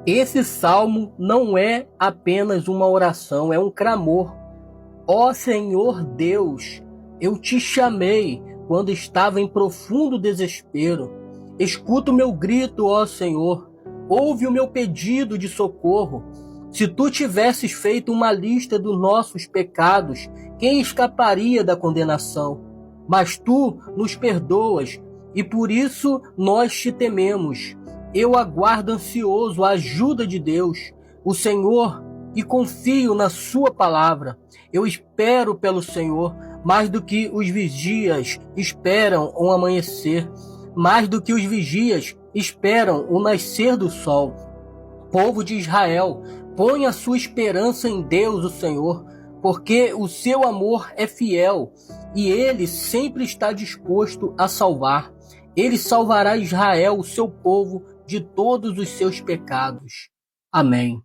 Esse salmo não é apenas uma oração, é um clamor. Ó Senhor Deus, eu te chamei quando estava em profundo desespero. Escuta o meu grito, ó Senhor. Ouve o meu pedido de socorro. Se tu tivesses feito uma lista dos nossos pecados, quem escaparia da condenação? Mas tu nos perdoas e por isso nós te tememos. Eu aguardo ansioso a ajuda de Deus, o Senhor, e confio na sua palavra. Eu espero pelo Senhor mais do que os vigias esperam o amanhecer, mais do que os vigias esperam o nascer do sol. Povo de Israel, põe a sua esperança em Deus, o Senhor, porque o seu amor é fiel e ele sempre está disposto a salvar. Ele salvará Israel, o seu povo, de todos os seus pecados. Amém.